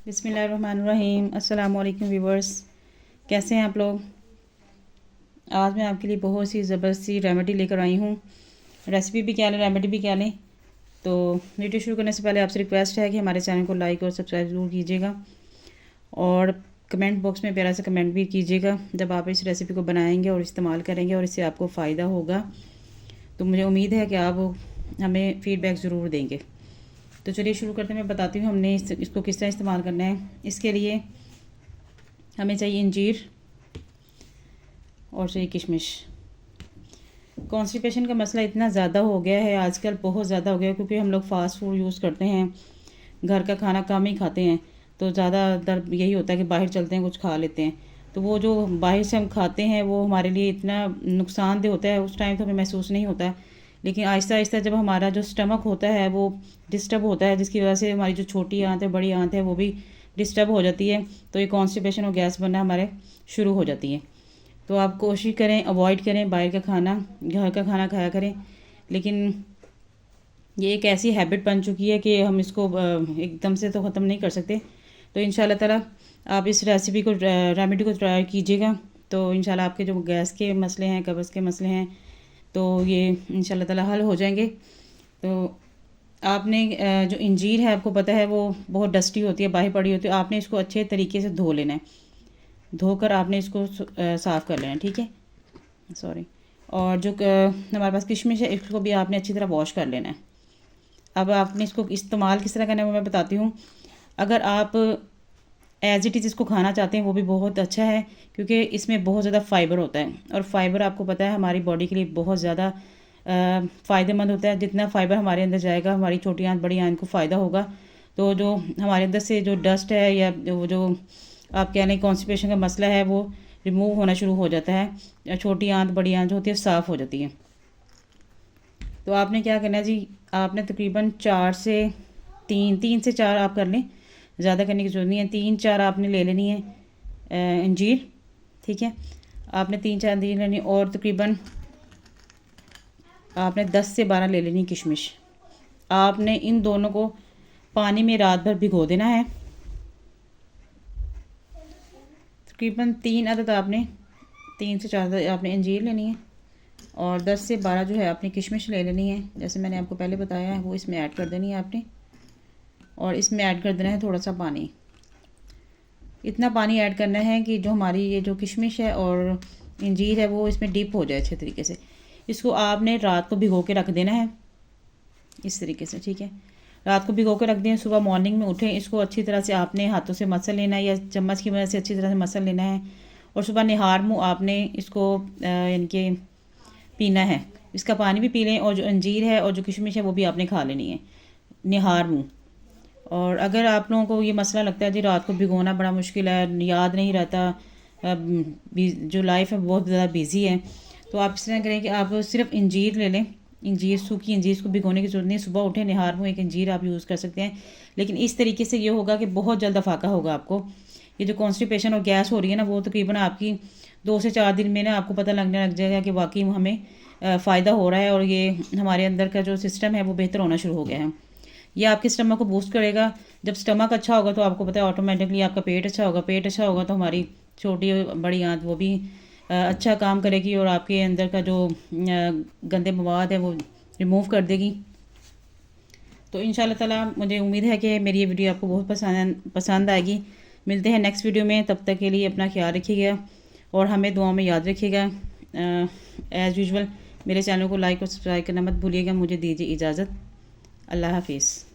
बिस्मिल्लाहिर्रहमानिर्रहीम। अस्सलाम वालेकुम व्यूवर्स, कैसे हैं आप लोग। आज मैं आपके लिए बहुत सी ज़बरदस्त सी रेमेडी लेकर आई हूँ। रेसिपी भी क्या लें, रेमेडी भी क्या लें। तो वीडियो शुरू करने से पहले आपसे रिक्वेस्ट है कि हमारे चैनल को लाइक और सब्सक्राइब ज़रूर कीजिएगा और कमेंट बॉक्स में प्यारा सा कमेंट भी कीजिएगा जब आप इस रेसिपी को बनाएंगे और इस्तेमाल करेंगे और इससे आपको फ़ायदा होगा। तो मुझे उम्मीद है कि आप हमें फ़ीडबैक ज़रूर देंगे। तो चलिए शुरू करते हैं। मैं बताती हूँ हमने इसको किस तरह इस्तेमाल करना है। इसके लिए हमें चाहिए अंजीर और चाहिए किशमिश। कॉन्स्टिपेशन का मसला इतना ज़्यादा हो गया है आजकल, बहुत ज़्यादा हो गया है, क्योंकि हम लोग फ़ास्ट फूड यूज़ करते हैं, घर का खाना कम ही खाते हैं। तो ज़्यादातर यही होता है कि बाहर चलते हैं कुछ खा लेते हैं। तो वो जो बाहर से हम खाते हैं वो हमारे लिए इतना नुकसानदेह होता है, उस टाइम तो हमें महसूस नहीं होता, लेकिन आहिस्ता आहिस्ता जब हमारा जो स्टमक होता है वो डिस्टर्ब होता है, जिसकी वजह से हमारी जो छोटी आंत है, बड़ी आंत है, वो भी डिस्टर्ब हो जाती है। तो ये कॉन्स्टिपेशन और गैस बनना हमारे शुरू हो जाती है। तो आप कोशिश करें, अवॉइड करें बाहर का खाना, घर का खाना खाया करें। लेकिन ये एक ऐसी हैबिट बन चुकी है कि हम इसको एकदम से तो ख़त्म नहीं कर सकते। तो इंशाल्लाह ताला आप इस रेसिपी को, रेमेडी को ट्राई कीजिएगा। तो इंशाल्लाह आपके जो गैस के मसले हैं, कब्ज़ के मसले हैं, तो ये इंशाल्लाह ताला हल हो जाएंगे। तो आपने जो अंजीर है, आपको पता है वो बहुत डस्टी होती है, बाहर पड़ी होती है। आपने इसको अच्छे तरीके से धो लेना है, धोकर आपने इसको साफ़ कर लेना है, ठीक है, सॉरी। और जो हमारे पास किशमिश है, इसको भी आपने अच्छी तरह वॉश कर लेना है। अब आपने इसको इस्तेमाल किस तरह करना है वो मैं बताती हूँ। अगर आप एज इट इज़ इसको खाना चाहते हैं वो भी बहुत अच्छा है, क्योंकि इसमें बहुत ज़्यादा फ़ाइबर होता है, और फ़ाइबर आपको पता है हमारी बॉडी के लिए बहुत ज़्यादा फ़ायदेमंद होता है। जितना फ़ाइबर हमारे अंदर जाएगा, हमारी छोटी आंत बड़ी आंत को फ़ायदा होगा। तो जो हमारे अंदर से जो डस्ट है या वो जो आप कह लें कॉन्स्टिपेशन का मसला है, वो रिमूव होना शुरू हो जाता है। छोटी आंत बड़ी आंत जो होती है साफ़ हो जाती है। तो आपने क्या करना है जी, आपने तकरीबन 4 से 3 से 4 आप कर लें, ज़्यादा करने की ज़रूरत नहीं है। 3-4 आपने ले लेनी है अंजीर, ठीक है। आपने 3-4 अंजीर लेनी, और तकरीबन आपने 10 से 12 ले लेनी किशमिश। आपने इन दोनों को पानी में रात भर भिगो देना है। तकरीबन 3 अदद आपने 3 से 4 आपने अंजीर लेनी है, और 10 से 12 जो है आपने किशमिश ले लेनी है, जैसे मैंने आपको पहले बताया है। वो इसमें ऐड कर देनी है आपने, और इसमें ऐड कर देना है थोड़ा सा पानी। इतना पानी ऐड करना है कि जो हमारी ये जो किशमिश है और अंजीर है वो इसमें डिप हो जाए अच्छे तरीके से। इसको आपने रात को भिगो के रख देना है इस तरीके से, ठीक है। रात को भिगो के रख दें, सुबह मॉर्निंग में उठें, इसको अच्छी तरह से आपने हाथों से मसल लेना है या चम्मच की मदद से अच्छी तरह से मसल लेना है। और सुबह निहार मुँह आपने इसको यानी कि पीना है। इसका पानी भी पी लें, और जो अंजीर है और जो किशमिश है वो भी आपने खा लेनी है निहार मुँह। और अगर आप लोगों को ये मसला लगता है जी रात को भिगोना बड़ा मुश्किल है, याद नहीं रहता, जो लाइफ है बहुत ज़्यादा बिजी है, तो आप इस तरह करें कि आप सिर्फ अंजीर ले लें। अंजीर, सूखी अंजीर, इसको भिगोने की ज़रूरत नहीं। सुबह उठे निहार मुँह एक अंजीर आप यूज़ कर सकते हैं। लेकिन इस तरीके से ये होगा कि बहुत जल्द फाका होगा आपको। ये जो कॉन्स्टिपेशन और गैस हो रही है ना, वो तकरीबन आपकी 2 से 4 दिन में ना आपको पता लगने लग जाएगा कि वाकई हमें फ़ायदा हो रहा है, और ये हमारे अंदर का जो सिस्टम है वो बेहतर होना शुरू हो गया है। ये आपके स्टमक को बूस्ट करेगा। जब स्टमक अच्छा होगा तो आपको पता है ऑटोमेटिकली आपका पेट अच्छा होगा। पेट अच्छा होगा तो हमारी छोटी बड़ी आंत वो भी अच्छा काम करेगी, और आपके अंदर का जो गंदे मवाद है वो रिमूव कर देगी। तो इंशाल्लाह ताला मुझे उम्मीद है कि मेरी ये वीडियो आपको बहुत पसंद आएगी। मिलते हैं नेक्स्ट वीडियो में, तब तक के लिए अपना ख्याल रखिएगा और हमें दुआ में याद रखिएगा। एज़ यूजुअल मेरे चैनल को लाइक और सब्सक्राइब करना मत भूलिएगा। मुझे दीजिए इजाज़त। अल्लाह हाफिज़।